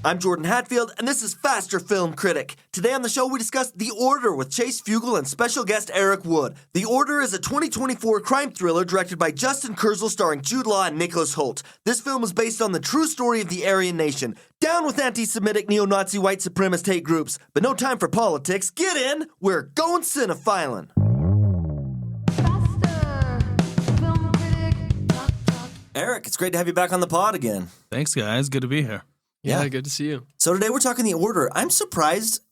I'm Jordan Hatfield, and this is Faster Film Critic. Today on the show, we discuss The Order with Chase Fugel and special guest Eric Wood. The Order is a 2024 crime thriller directed by Justin Kurzel, starring Jude Law and Nicholas Hoult. This film is based on the true story of the Aryan Nation. Down with anti-Semitic, neo-Nazi, white supremacist hate groups. But no time for politics. Get in! We're going cinephilin'. Eric, it's great to have you back on the pod again. Thanks, guys. Good to be here. Yeah, good to see you. So today we're talking The Order. I'm surprised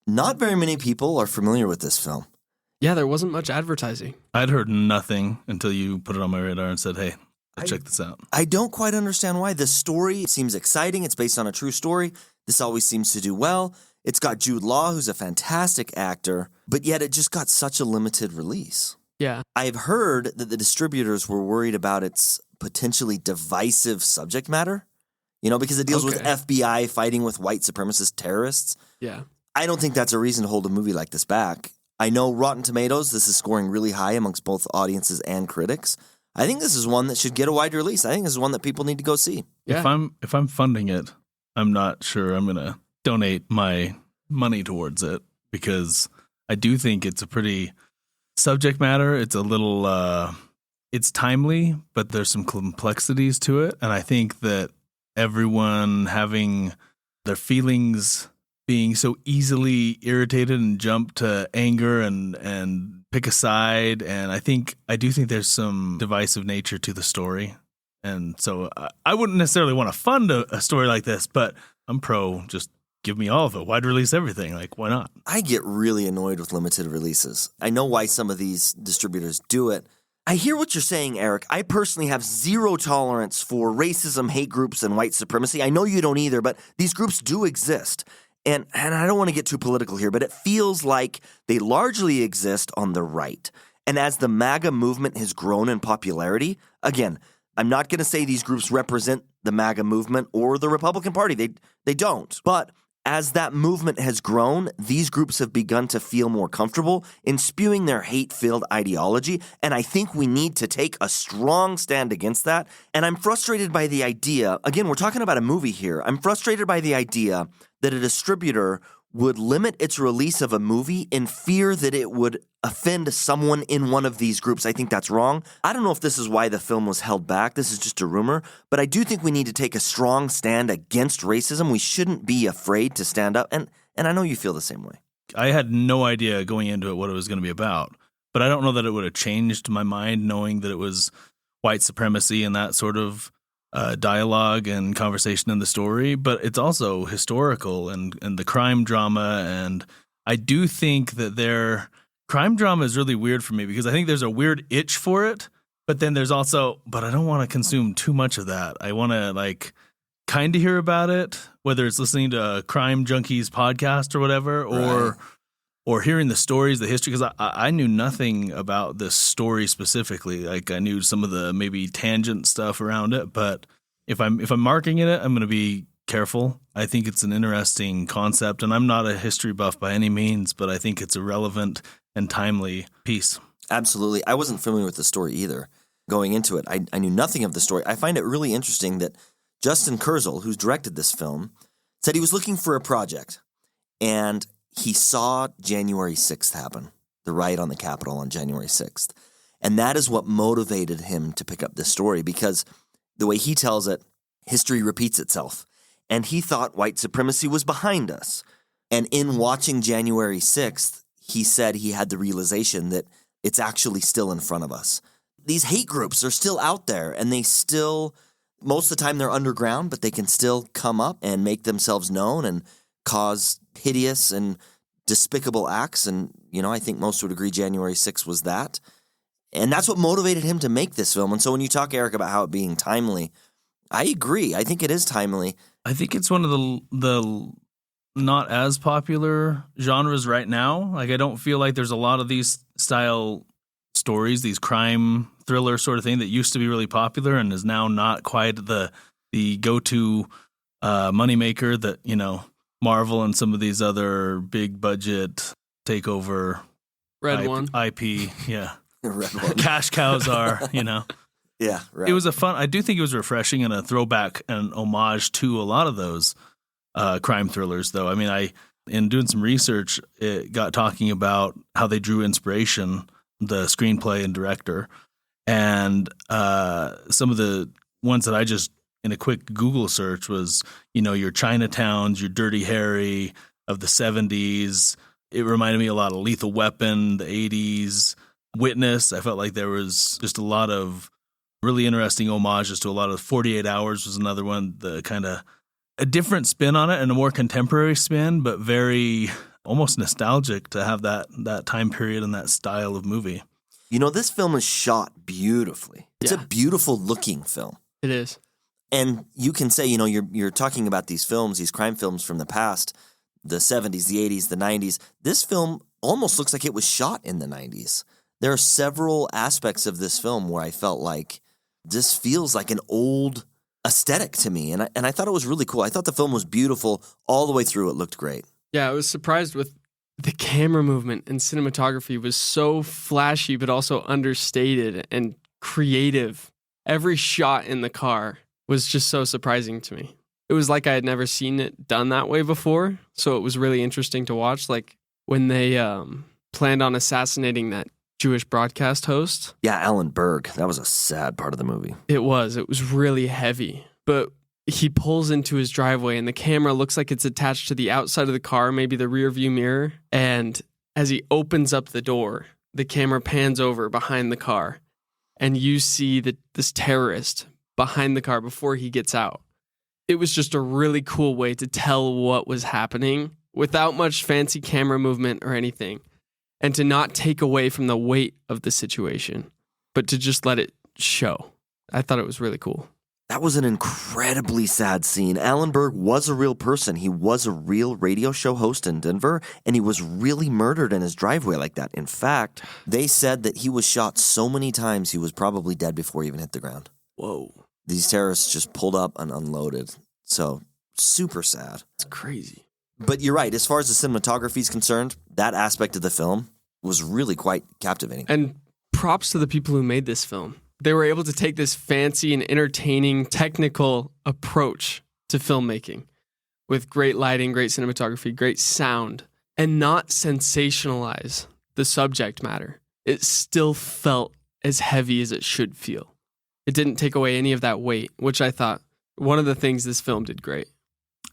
not very many people are familiar with this film. Yeah, there wasn't much advertising. I'd heard nothing until you put it on my radar and said, hey, check this out. I don't quite understand why. The story seems exciting. It's based on a true story. This always seems to do well. It's got Jude Law, who's a fantastic actor, but yet it just got such a limited release. Yeah. I've heard that the distributors were worried about its potentially divisive subject matter. You know, because it deals with FBI fighting with white supremacist terrorists. Yeah. I don't think that's a reason to hold a movie like this back. I know Rotten Tomatoes, this is scoring really high amongst both audiences and critics. I think this is one that should get a wide release. I think this is one that people need to go see. Yeah. If I'm funding it, I'm not sure I'm going to donate my money towards it because I do think it's a pretty subject matter. It's a little, it's timely, but there's some complexities to it. And I think that everyone having their feelings being so easily irritated and jump to anger and pick a side. And I do think there's some divisive nature to the story. And so I wouldn't necessarily want to fund a story like this, but I'm pro just give me all of it. Wide release everything. Like, why not? I get really annoyed with limited releases. I know why some of these distributors do it. I hear what you're saying, Eric. I personally have zero tolerance for racism, hate groups, and white supremacy. I know you don't either, but these groups do exist. And I don't want to get too political here, but it feels like they largely exist on the right. And as the MAGA movement has grown in popularity, again, I'm not going to say these groups represent the MAGA movement or the Republican Party. They don't. But as that movement has grown, these groups have begun to feel more comfortable in spewing their hate-filled ideology, and I think we need to take a strong stand against that. And I'm frustrated by the idea, again, we're talking about a movie here, I'm frustrated by the idea that a distributor would limit its release of a movie in fear that it would offend someone in one of these groups. I think that's wrong. I don't know if this is why the film was held back. This is just a rumor. But I do think we need to take a strong stand against racism. We shouldn't be afraid to stand up. And I know you feel the same way. I had no idea going into it what it was going to be about. But I don't know that it would have changed my mind knowing that it was white supremacy and that sort of dialogue and conversation in the story, but it's also historical and the crime drama. And I do think that crime drama is really weird for me because I think there's a weird itch for it, but then there's also, but I don't want to consume too much of that. I want to kind of hear about it, whether it's listening to a Crime Junkies podcast or whatever, or hearing the stories, the history, because I knew nothing about this story specifically. Like I knew some of the maybe tangent stuff around it, but if I'm marking it, I'm going to be careful. I think it's an interesting concept, and I'm not a history buff by any means, but I think it's a relevant and timely piece. Absolutely. I wasn't familiar with the story either. Going into it, I knew nothing of the story. I find it really interesting that Justin Kurzel, who's directed this film, said he was looking for a project, and he saw January 6th happen, the riot on the Capitol on January 6th. And that is what motivated him to pick up this story because the way he tells it, history repeats itself. And he thought white supremacy was behind us. And in watching January 6th, he said he had the realization that it's actually still in front of us. These hate groups are still out there, and they still, most of the time they're underground, but they can still come up and make themselves known and cause hideous and despicable acts. And, I think most would agree January 6th was that. And that's what motivated him to make this film. And so when you talk, Eric, about how it being timely, I agree. I think it is timely. I think it's one of the not as popular genres right now. Like I don't feel like there's a lot of these style stories, these crime thriller sort of thing that used to be really popular and is now not quite the go-to moneymaker that, Marvel and some of these other big budget takeover IP, yeah. Red one. Cash cows are, Yeah, right. It was I do think it was refreshing and a throwback and homage to a lot of those crime thrillers, though. I mean, in doing some research, it got talking about how they drew inspiration, the screenplay and director, and some of the ones that I just, in a quick Google search, was, your Chinatowns, your Dirty Harry of the 70s. It reminded me a lot of Lethal Weapon, the 80s, Witness. I felt like there was just a lot of really interesting homages to a lot of 48 Hours was another one, the kind of a different spin on it and a more contemporary spin, but very almost nostalgic to have that time period and that style of movie. This film is shot beautifully. It's a beautiful looking film. It is. And you can say, you're talking about these films, these crime films from the past, the 70s, the 80s, the 90s. This film almost looks like it was shot in the 90s. There are several aspects of this film where I felt like this feels like an old aesthetic to me. And I thought it was really cool. I thought the film was beautiful all the way through. It looked great. Yeah, I was surprised with the camera movement and cinematography was so flashy, but also understated and creative. Every shot in the car was just so surprising to me. It was like I had never seen it done that way before. So it was really interesting to watch. Like when they planned on assassinating that Jewish broadcast host. Yeah, Alan Berg. That was a sad part of the movie. It was really heavy. But he pulls into his driveway and the camera looks like it's attached to the outside of the car, maybe the rear view mirror. And as he opens up the door, the camera pans over behind the car and you see this terrorist behind the car before he gets out. It was just a really cool way to tell what was happening without much fancy camera movement or anything, and to not take away from the weight of the situation, but to just let it show. I thought it was really cool. That was an incredibly sad scene. Alan Berg was a real person. He was a real radio show host in Denver, and he was really murdered in his driveway like that. In fact, they said that he was shot so many times he was probably dead before he even hit the ground. Whoa. These terrorists just pulled up and unloaded. So, super sad. It's crazy. But you're right. As far as the cinematography is concerned, that aspect of the film was really quite captivating. And props to the people who made this film. They were able to take this fancy and entertaining technical approach to filmmaking with great lighting, great cinematography, great sound, and not sensationalize the subject matter. It still felt as heavy as it should feel. It didn't take away any of that weight, which I thought one of the things this film did great.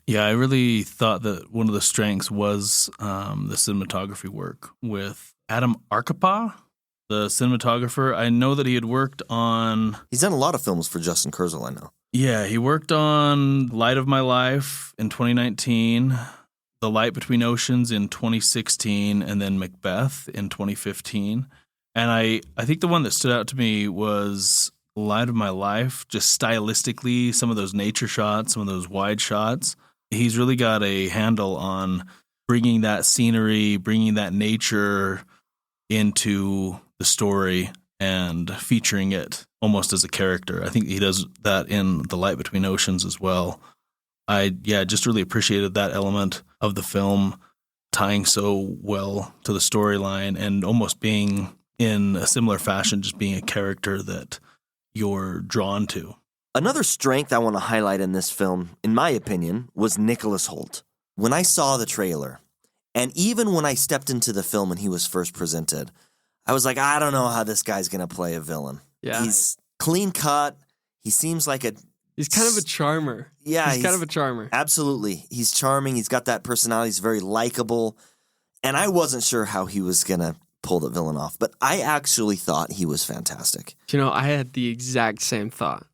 Yeah, I really thought that one of the strengths was the cinematography work with Adam Arkapaw, the cinematographer. I know that he had worked on... He's done a lot of films for Justin Kurzel, I know. Yeah, he worked on Light of My Life in 2019, The Light Between Oceans in 2016, and then Macbeth in 2015. And I think the one that stood out to me was Light of My Life, just stylistically, some of those nature shots, some of those wide shots. He's really got a handle on bringing that scenery, bringing that nature into the story and featuring it almost as a character. I think he does that in The Light Between Oceans as well. I just really appreciated that element of the film tying so well to the storyline and almost being in a similar fashion, just being a character that you're drawn to. Another strength I want to highlight in this film, in my opinion, was Nicholas Hoult. When I saw the trailer, and even when I stepped into the film and he was first presented, I was like, I don't know how this guy's going to play a villain. Yeah. He's clean cut. He seems like He's kind of a charmer. Yeah. He's kind of a charmer. Absolutely. He's charming. He's got that personality. He's very likable. And I wasn't sure how he was going to pull the villain off, but I actually thought he was fantastic. I had the exact same thought.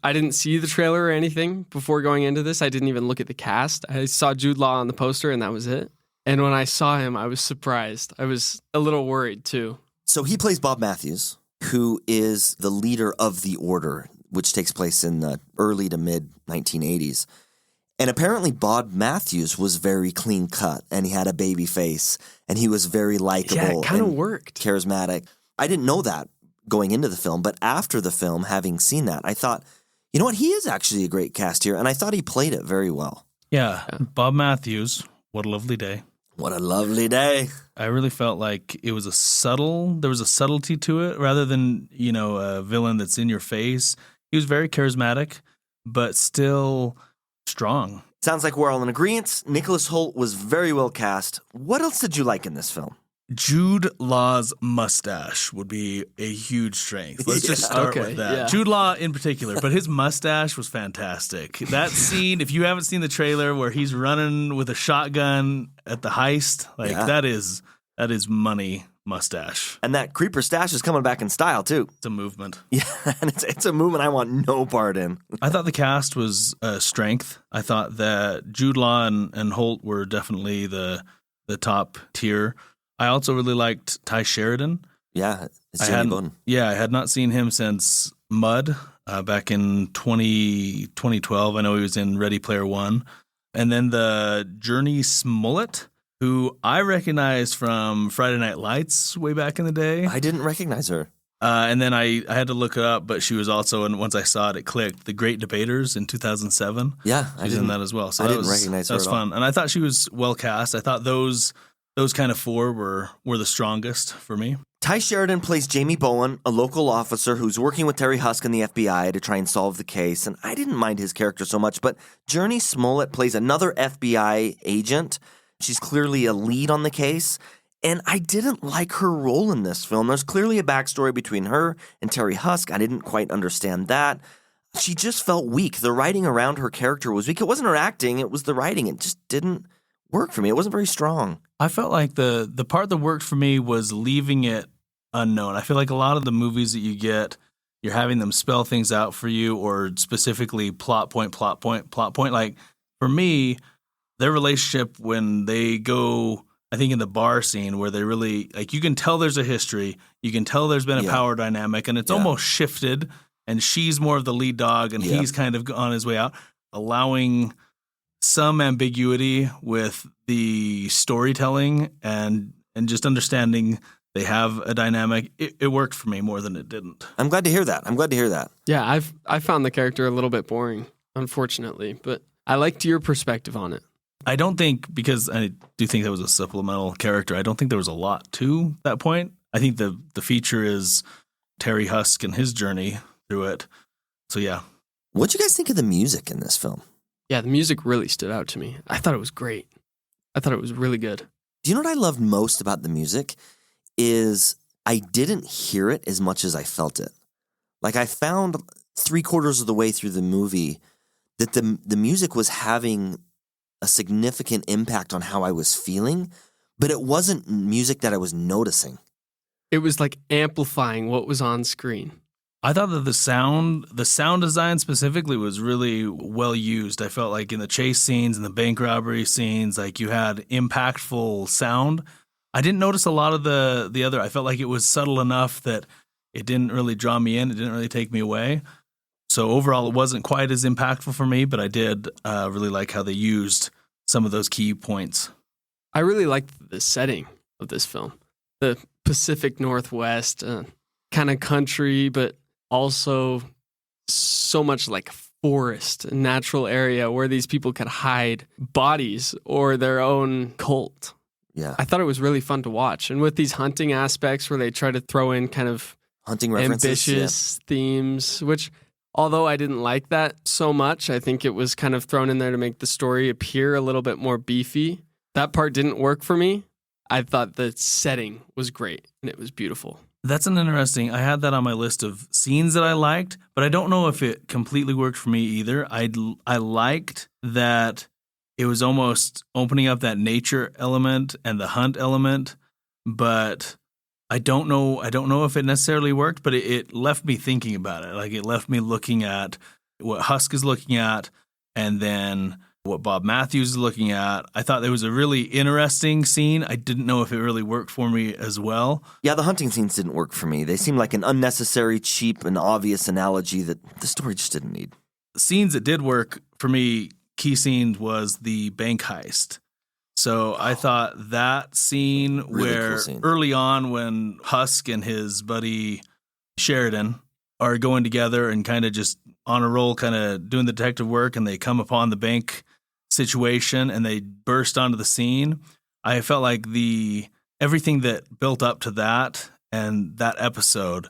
I didn't see the trailer or anything before going into this. I didn't even look at the cast. I saw Jude Law on the poster, and that was it. And when I saw him, I was surprised. I was a little worried, too. So he plays Bob Matthews, who is the leader of the Order, which takes place in the early to mid-1980s. And apparently Bob Matthews was very clean cut, and he had a baby face, and he was very likable. Yeah, it kind of worked. Charismatic. I didn't know that going into the film, but after the film, having seen that, I thought, you know what, he is actually a great cast here, and I thought he played it very well. Yeah. Bob Matthews, what a lovely day. What a lovely day. I really felt like it was there was a subtlety to it rather than, a villain that's in your face. He was very charismatic, but still strong Sounds like we're all in agreement. Nicholas Hoult was very well cast. What else did you like in this film? Jude Law's mustache would be a huge strength. Let's just start with that. Yeah. Jude Law in particular, but his mustache was fantastic. That scene, if you haven't seen the trailer where he's running with a shotgun at the heist, that is money mustache. And that creeper stash is coming back in style, too. It's a movement. Yeah, and it's a movement I want no part in. I thought the cast was strength. I thought that Jude Law and Holt were definitely the top tier. I also really liked Ty Sheridan. Yeah, it's Jamie Bowden. Yeah, I had not seen him since Mud back in 2012. I know he was in Ready Player One. And then the Journey Smollett, who I recognized from Friday Night Lights way back in the day. I didn't recognize her. And then I had to look it up, but she was also, and once I saw it, it clicked, The Great Debaters in 2007. Yeah, she was in that as well. So I didn't recognize her. That was fun. And I thought she was well cast. I thought those kind of four were the strongest for me. Ty Sheridan plays Jamie Bowen, a local officer who's working with Terry Husk and the FBI to try and solve the case. And I didn't mind his character so much, but Journey Smollett plays another FBI agent. She's clearly a lead on the case. And I didn't like her role in this film. There's clearly a backstory between her and Terry Husk. I didn't quite understand that. She just felt weak. The writing around her character was weak. It wasn't her acting, it was the writing. It just didn't work for me. It wasn't very strong. I felt like the part that worked for me was leaving it unknown. I feel like a lot of the movies that you get, you're having them spell things out for you, or specifically plot point. Like for me, their relationship when they go, I think in the bar scene where they really, like, you can tell there's a history, you can tell there's been a power dynamic, and it's almost shifted, and she's more of the lead dog, and he's kind of on his way out, allowing some ambiguity with the storytelling and just understanding they have a dynamic. It worked for me more than it didn't. I'm glad to hear that. Yeah, I found the character a little bit boring, unfortunately, but I liked your perspective on it. I don't think, because I do think that was a supplemental character, I don't think there was a lot to that point. I think the feature is Terry Husk and his journey through it. So yeah. What'd you guys think of the music in this film? Yeah, the music really stood out to me. I thought it was great. I thought it was really good. Do you know what I loved most about the music? Is I didn't hear it as much as I felt it. Like, I found 3/4 of the way through the movie that the music was having a significant impact on how I was feeling, but it wasn't music that I was noticing. It was like amplifying what was on screen. I thought that the sound design specifically was really well used. I felt like in the chase scenes and the bank robbery scenes, like you had impactful sound. I didn't notice a lot of the other. I felt like it was subtle enough that it didn't really draw me in. It didn't really take me away. So overall, it wasn't quite as impactful for me, but I did really like how they used some of those key points. I really liked the setting of this film. The Pacific Northwest, kind of country, but also so much like forest, a natural area where these people could hide bodies or their own cult. Yeah. I thought it was really fun to watch. And with these hunting aspects where they try to throw in kind of hunting references, ambitious themes, which although I didn't like that so much, I think it was kind of thrown in there to make the story appear a little bit more beefy. That part didn't work for me. I thought the setting was great and it was beautiful. That's an interesting, I had that on my list of scenes that I liked, but I don't know if it completely worked for me either. I liked that it was almost opening up that nature element and the hunt element, but I don't know if it necessarily worked, but it left me thinking about it. Like, it left me looking at what Husk is looking at and then what Bob Matthews is looking at. I thought there was a really interesting scene. I didn't know if it really worked for me as well. Yeah, the hunting scenes didn't work for me. They seemed like an unnecessary, cheap, and obvious analogy that the story just didn't need. Scenes that did work for me, key scene was the bank heist. So I thought that scene Really where cool scene. early on when Husk and his buddy Sheridan are going together and kind of just on a roll, kind of doing the detective work, and they come upon the bank situation and they burst onto the scene. I felt like everything that built up to that and that episode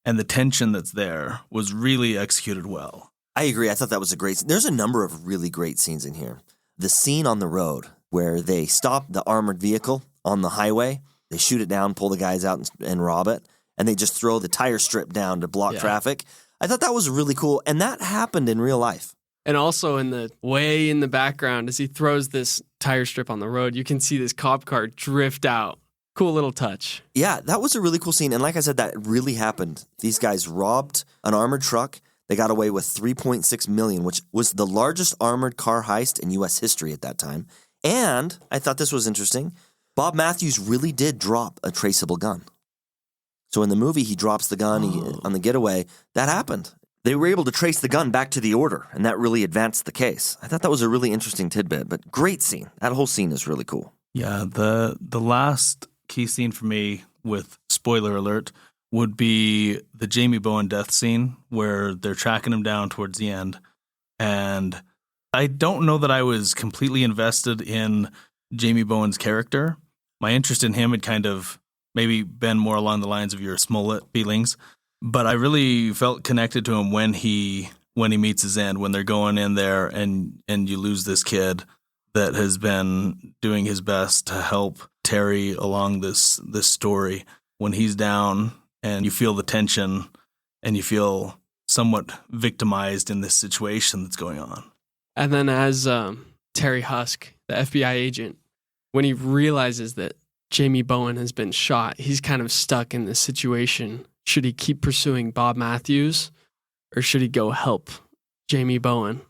and the tension that's there was really executed well. I agree. I thought that was a great scene. There's a number of really great scenes in here. The scene on the road where they stop the armored vehicle on the highway, they shoot it down, pull the guys out and rob it, and they just throw the tire strip down to block traffic. I thought that was really cool, and that happened in real life. And also way in the background, as he throws this tire strip on the road, you can see this cop car drift out. Cool little touch. Yeah, that was a really cool scene. And like I said, that really happened. These guys robbed an armored truck. They got away with $3.6 million, which was the largest armored car heist in U.S. history at that time. And I thought this was interesting. Bob Matthews really did drop a traceable gun. So in the movie, he drops the gun on the getaway. That happened. They were able to trace the gun back to the order, and that really advanced the case. I thought that was a really interesting tidbit, but great scene. That whole scene is really cool. Yeah, the last key scene for me, with spoiler alert, would be the Jamie Bowen death scene where they're tracking him down towards the end. And I don't know that I was completely invested in Jamie Bowen's character. My interest in him had kind of maybe been more along the lines of your Smollett feelings. But I really felt connected to him when he meets his end, when they're going in there and you lose this kid that has been doing his best to help Terry along this story. When he's down and you feel the tension and you feel somewhat victimized in this situation that's going on. And then as Terry Husk, the FBI agent, when he realizes that Jamie Bowen has been shot, he's kind of stuck in this situation. Should he keep pursuing Bob Matthews or should he go help Jamie Bowen?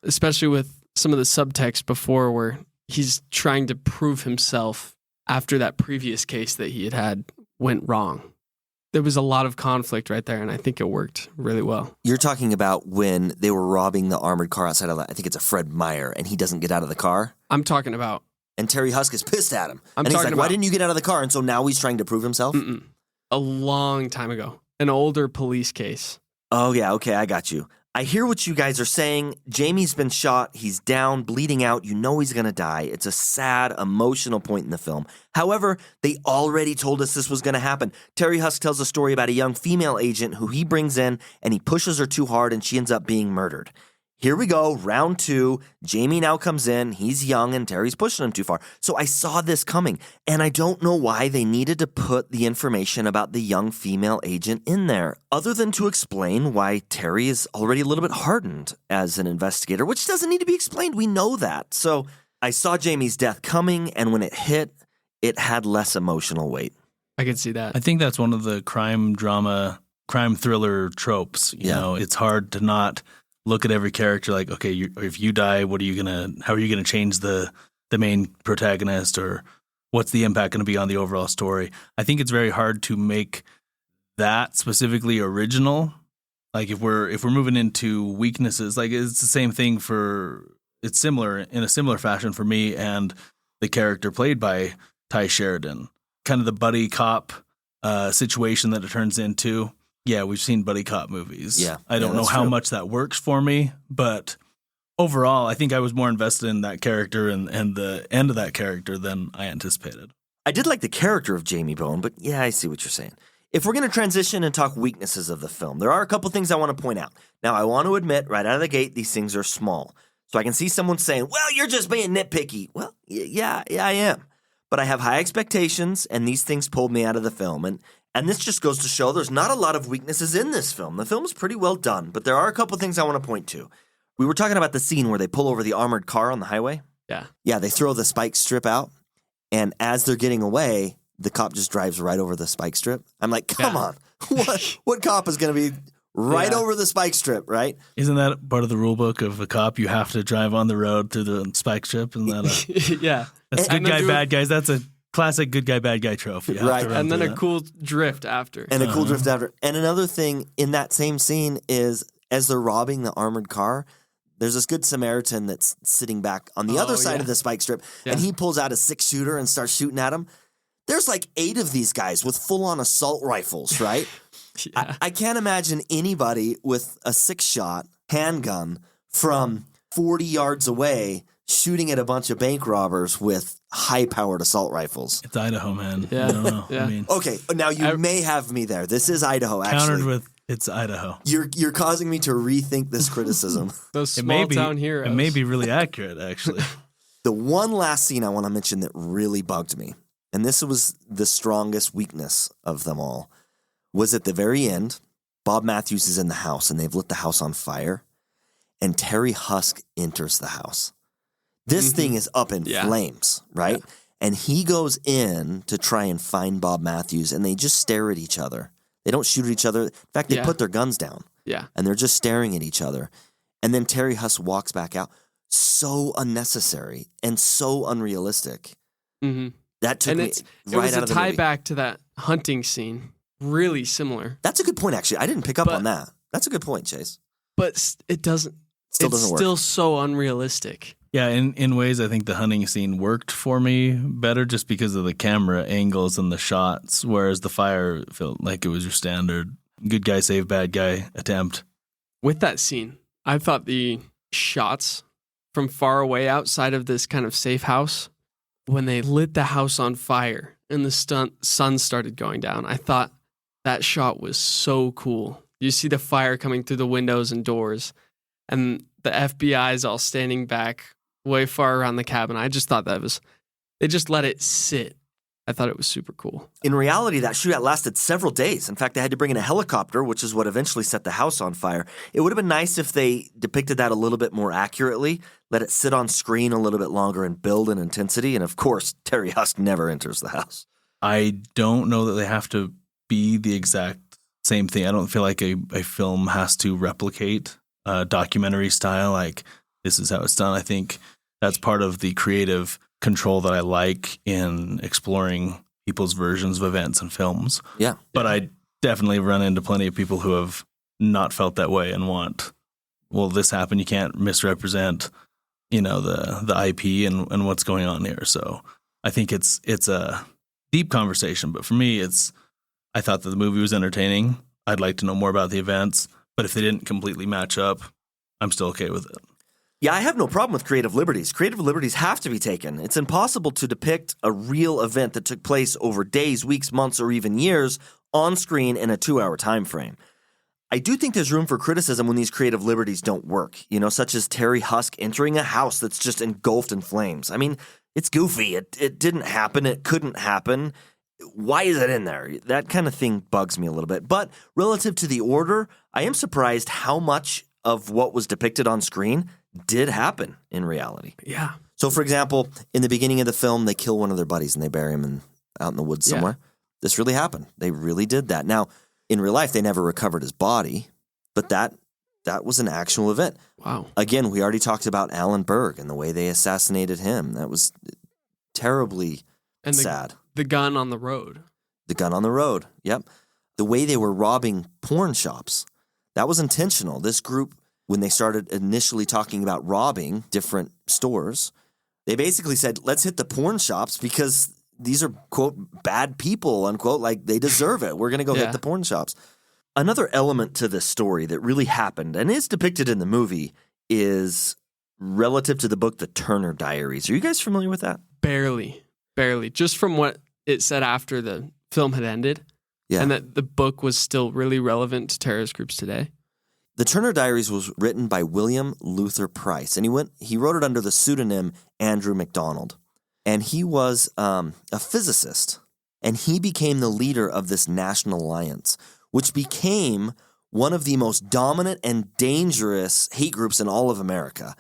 Especially with some of the subtext before where he's trying to prove himself after that previous case that he had went wrong. There was a lot of conflict right there, and I think it worked really well. You're talking about when they were robbing the armored car outside of, I think it's a Fred Meyer, and he doesn't get out of the car? I'm talking about... And Terry Husk is pissed at him. And he's like, why didn't you get out of the car? And so now he's trying to prove himself? A long time ago. An older police case. Oh, yeah. Okay, I got you. I hear what you guys are saying. Jamie's been shot. He's down, bleeding out. You know he's going to die. It's a sad, emotional point in the film. However, they already told us this was going to happen. Terry Husk tells a story about a young female agent who he brings in, and he pushes her too hard, and she ends up being murdered. Here we go, round 2. Jamie now comes in. He's young, and Terry's pushing him too far. So I saw this coming, and I don't know why they needed to put the information about the young female agent in there, other than to explain why Terry is already a little bit hardened as an investigator, which doesn't need to be explained. We know that. So I saw Jamie's death coming, and when it hit, it had less emotional weight. I can see that. I think that's one of the crime thriller tropes. You know, it's hard to not look at every character like, okay, if you die, how are you gonna change the main protagonist, or what's the impact going to be on the overall story? I think it's very hard to make that specifically original. Like if we're moving into weaknesses, like it's the same thing it's similar in a similar fashion for me and the character played by Ty Sheridan, kind of the buddy cop situation that it turns into. Yeah, we've seen buddy cop movies. Yeah, I don't know how much that works for me, but overall, I think I was more invested in that character and the end of that character than I anticipated. I did like the character of Jamie Bowen, but yeah, I see what you're saying. If we're going to transition and talk weaknesses of the film, there are a couple things I want to point out. Now, I want to admit right out of the gate, these things are small. So I can see someone saying, well, you're just being nitpicky. Well, yeah, I am. But I have high expectations, and these things pulled me out of the film. And this just goes to show there's not a lot of weaknesses in this film. The film is pretty well done, but there are a couple things I want to point to. We were talking about the scene where they pull over the armored car on the highway. Yeah. Yeah, they throw the spike strip out, and as they're getting away, the cop just drives right over the spike strip. I'm like, come on. What cop is going to be right over the spike strip, right? Isn't that part of the rule book of a cop? You have to drive on the road through the spike strip? Isn't that yeah. That's good guy, bad guys. That's a classic good guy, bad guy trope. Right. And then a cool drift after. And a cool drift after. And another thing in that same scene is as they're robbing the armored car, there's this good Samaritan that's sitting back on the other side of the spike strip, and he pulls out a 6-shooter and starts shooting at him. There's like 8 of these guys with full-on assault rifles, right? I can't imagine anybody with a 6-shot handgun from 40 yards away shooting at a bunch of bank robbers with high-powered assault rifles. It's Idaho, man. Yeah. I don't know. Yeah. I mean, okay, now you may have me there. This is Idaho, actually. countered with it's Idaho. You're causing me to rethink this criticism. Those small town heroes. It may be really accurate, actually. The one last scene I want to mention that really bugged me, and this was the strongest weakness of them all, was at the very end. Bob Matthews is in the house, and they've lit the house on fire, and Terry Husk enters the house. This thing is up in flames, right? Yeah. And he goes in to try and find Bob Matthews, and they just stare at each other. They don't shoot at each other. In fact, they put their guns down. Yeah. And they're just staring at each other. And then Terry Husk walks back out. So unnecessary and so unrealistic. Mm-hmm. That took me right out of the movie. It was a tie back to that hunting scene. Really similar. That's a good point, actually. I didn't pick up on that. That's a good point, Chase. But it doesn't. Still doesn't work. It's still so unrealistic. Yeah, in ways, I think the hunting scene worked for me better just because of the camera angles and the shots, whereas the fire felt like it was your standard good guy save bad guy attempt. With that scene, I thought the shots from far away outside of this kind of safe house, when they lit the house on fire and the sun started going down, I thought that shot was so cool. You see the fire coming through the windows and doors, and the FBI is all standing back way far around the cabin. I just thought they just let it sit. I thought it was super cool. In reality, that shootout lasted several days. In fact, they had to bring in a helicopter, which is what eventually set the house on fire. It would have been nice if they depicted that a little bit more accurately, let it sit on screen a little bit longer and build in intensity. And of course, Terry Husk never enters the house. I don't know that they have to be the exact same thing. I don't feel like a film has to replicate a documentary style, like this is how it's done. I think that's part of the creative control that I like in exploring people's versions of events and films. Yeah. But I definitely run into plenty of people who have not felt that way and want, well, this happened. You can't misrepresent, the IP and what's going on here. So I think it's a deep conversation. But for me, I thought that the movie was entertaining. I'd like to know more about the events. But if they didn't completely match up, I'm still okay with it. Yeah, I have no problem with creative liberties. Creative liberties have to be taken. It's impossible to depict a real event that took place over days, weeks, months, or even years on screen in a 2-hour time frame. I do think there's room for criticism when these creative liberties don't work, such as Terry Husk entering a house that's just engulfed in flames. I mean, it's goofy. It didn't happen. It couldn't happen. Why is it in there? That kind of thing bugs me a little bit. But relative to the order, I am surprised how much of what was depicted on screen did happen in reality. Yeah. So, for example, in the beginning of the film, they kill one of their buddies and they bury him out in the woods somewhere. Yeah. This really happened. They really did that. Now, in real life, they never recovered his body, but that was an actual event. Wow. Again, we already talked about Alan Berg and the way they assassinated him. That was terribly sad. The gun on the road. The gun on the road, yep. The way they were robbing porn shops, that was intentional. This group, when they started initially talking about robbing different stores, they basically said, let's hit the porn shops because these are, quote, bad people, unquote, like they deserve it. We're going to go hit the porn shops. Another element to this story that really happened and is depicted in the movie is relative to the book, The Turner Diaries. Are you guys familiar with that? Barely. Just from what it said after the film had ended. Yeah. And that the book was still really relevant to terrorist groups today. The Turner Diaries was written by William Luther Price, and he wrote it under the pseudonym Andrew MacDonald. And he was a physicist, and he became the leader of this National Alliance, which became one of the most dominant and dangerous hate groups in all of America.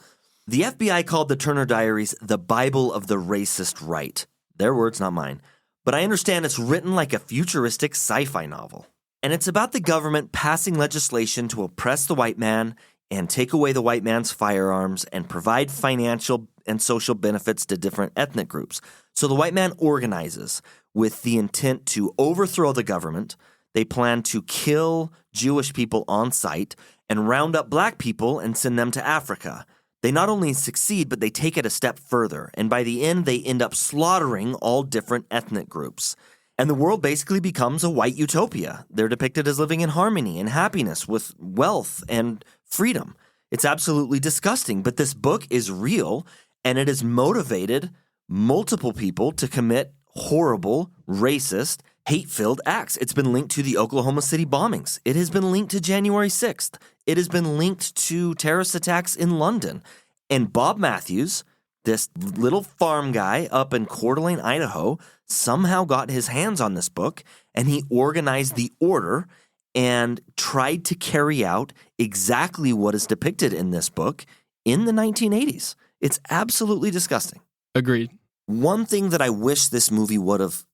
The FBI called the Turner Diaries the Bible of the racist right. Their words, not mine. But I understand it's written like a futuristic sci-fi novel. And it's about the government passing legislation to oppress the white man and take away the white man's firearms and provide financial and social benefits to different ethnic groups. So the white man organizes with the intent to overthrow the government. They plan to kill Jewish people on sight and round up black people and send them to Africa. They not only succeed, but they take it a step further. And by the end, they end up slaughtering all different ethnic groups. And the world basically becomes a white utopia. They're depicted as living in harmony and happiness with wealth and freedom. It's absolutely disgusting, but this book is real, and it has motivated multiple people to commit horrible, racist, hate-filled acts. It's been linked to the Oklahoma City bombings. It has been linked to January 6th. It has been linked to terrorist attacks in London. And Bob Matthews, this little farm guy up in Coeur d'Alene, Idaho, somehow got his hands on this book, and he organized the order and tried to carry out exactly what is depicted in this book in the 1980s. It's absolutely disgusting. Agreed. One thing that I wish this movie would have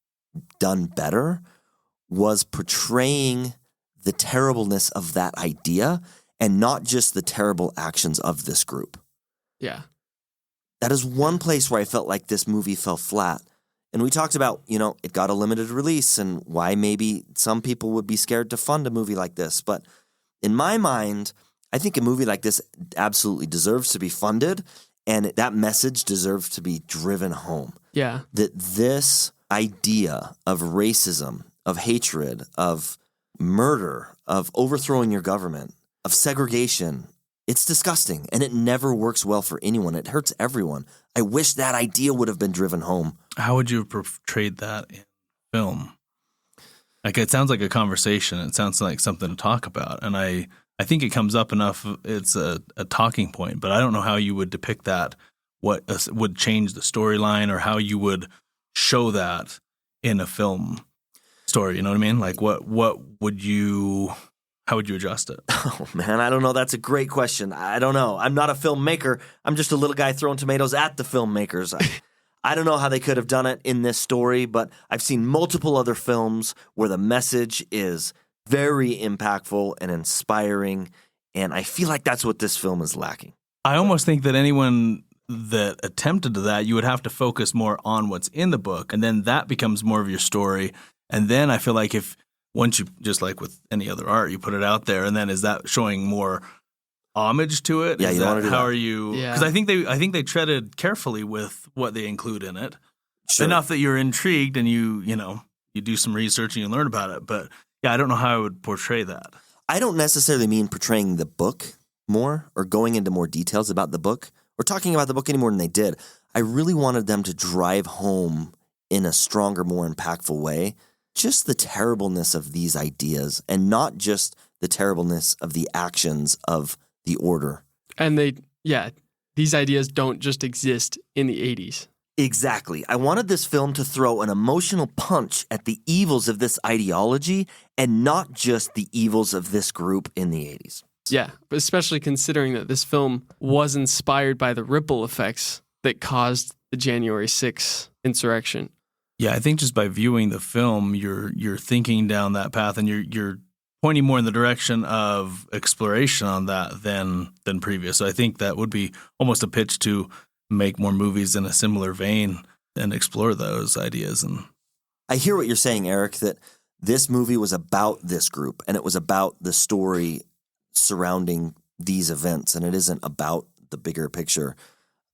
done better was portraying the terribleness of that idea and not just the terrible actions of this group. Yeah. That is one place where I felt like this movie fell flat. And we talked about, it got a limited release and why maybe some people would be scared to fund a movie like this. But in my mind, I think a movie like this absolutely deserves to be funded, and that message deserves to be driven home. Yeah. That this idea of racism, of hatred, of murder, of overthrowing your government, of segregation, it's disgusting, and it never works well for anyone. It hurts everyone. I wish that idea would have been driven home. How would you have portrayed that in film? Like, it sounds like a conversation. It sounds like something to talk about. And I think it comes up enough. It's a talking point, but I don't know how you would depict that, what would change the storyline, or how you would show that in a film story. You know what I mean? Like, how would you adjust it? Oh, man, I don't know. That's a great question. I don't know. I'm not a filmmaker. I'm just a little guy throwing tomatoes at the filmmakers. I don't know how they could have done it in this story, but I've seen multiple other films where the message is very impactful and inspiring, and I feel like that's what this film is lacking. I almost think that anyone that attempted to that, you would have to focus more on what's in the book, and then that becomes more of your story. And then I feel like once you, just like with any other art, you put it out there, and then is that showing more homage to it? Yeah, you don't want to do that. How are you? Because I think they treaded carefully with what they include in it, enough that you're intrigued and you do some research and you learn about it. But yeah, I don't know how I would portray that. I don't necessarily mean portraying the book more or going into more details about the book or talking about the book any more than they did. I really wanted them to drive home in a stronger, more impactful way just the terribleness of these ideas, and not just the terribleness of the actions of the order. And these ideas don't just exist in the 80s. Exactly. I wanted this film to throw an emotional punch at the evils of this ideology and not just the evils of this group in the 80s. Yeah, especially considering that this film was inspired by the ripple effects that caused the January 6th insurrection. Yeah, I think just by viewing the film, you're thinking down that path, and you're pointing more in the direction of exploration on that than previous. So I think that would be almost a pitch to make more movies in a similar vein and explore those ideas. And I hear what you're saying, Eric, that this movie was about this group, and it was about the story surrounding these events, and it isn't about the bigger picture.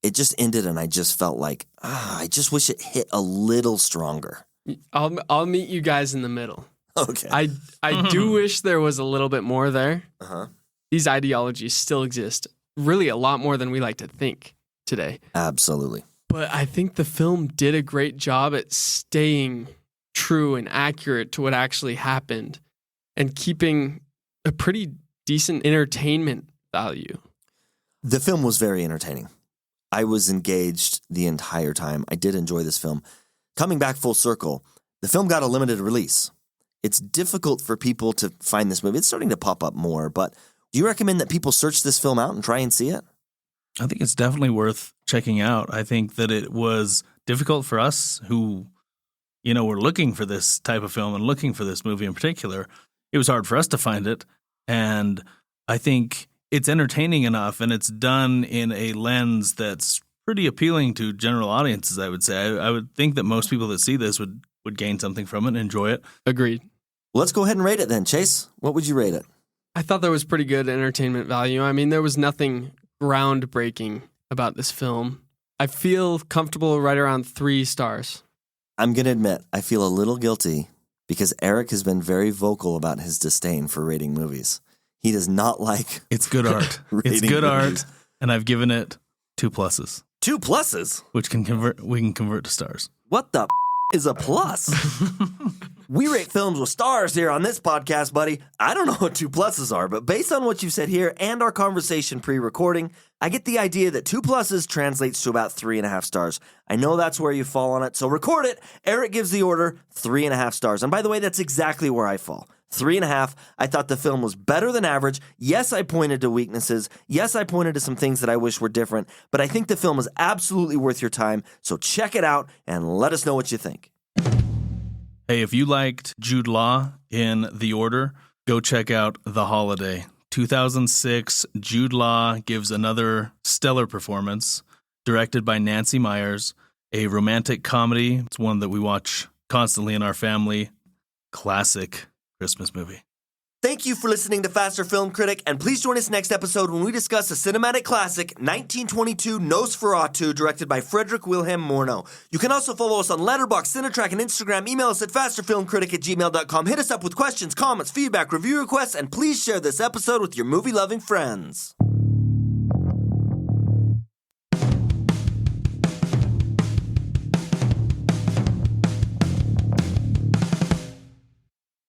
It just ended, and I just felt like, I just wish it hit a little stronger. I'll meet you guys in the middle. Okay. I do wish there was a little bit more there. Uh-huh. These ideologies still exist, really a lot more than we like to think today. Absolutely. But I think the film did a great job at staying true and accurate to what actually happened and keeping a pretty decent entertainment value. The film was very entertaining. I was engaged the entire time. I did enjoy this film. Coming back full circle, the film got a limited release. It's difficult for people to find this movie. It's starting to pop up more, but do you recommend that people search this film out and try and see it? I think it's definitely worth checking out. I think that it was difficult for us who, were looking for this type of film and looking for this movie in particular. It was hard for us to find it. And I think it's entertaining enough, and it's done in a lens that's pretty appealing to general audiences, I would say. I would think that most people that see this would gain something from it and enjoy it. Agreed. Well, let's go ahead and rate it then. Chase, what would you rate it? I thought there was pretty good entertainment value. I mean, there was nothing groundbreaking about this film. I feel comfortable right around 3 stars. I'm going to admit, I feel a little guilty because Eric has been very vocal about his disdain for rating movies. He does not like It's good art. It's good art, and I've given it 2 pluses. 2 pluses? Which we can convert to stars. What the is a plus? We rate films with stars here on this podcast, buddy. I don't know what 2 pluses are, but based on what you've said here and our conversation pre-recording, I get the idea that 2 pluses translates to about 3.5 stars. I know that's where you fall on it, so record it. Eric gives the order 3.5 stars. And by the way, that's exactly where I fall. 3.5. I thought the film was better than average. Yes, I pointed to weaknesses. Yes, I pointed to some things that I wish were different, but I think the film is absolutely worth your time. So check it out and let us know what you think. Hey, if you liked Jude Law in The Order, go check out The Holiday. 2006, Jude Law gives another stellar performance, directed by Nancy Meyers, a romantic comedy. It's one that we watch constantly in our family. Classic Christmas movie. Thank you for listening to Faster Film Critic, and please join us next episode when we discuss a cinematic classic, 1922 Nosferatu, directed by Frederick Wilhelm Murnau. You can also follow us on Letterboxd, Cinetrack, and Instagram. Email us at fasterfilmcritic@gmail.com. Hit us up with questions, comments, feedback, review requests, and please share this episode with your movie-loving friends.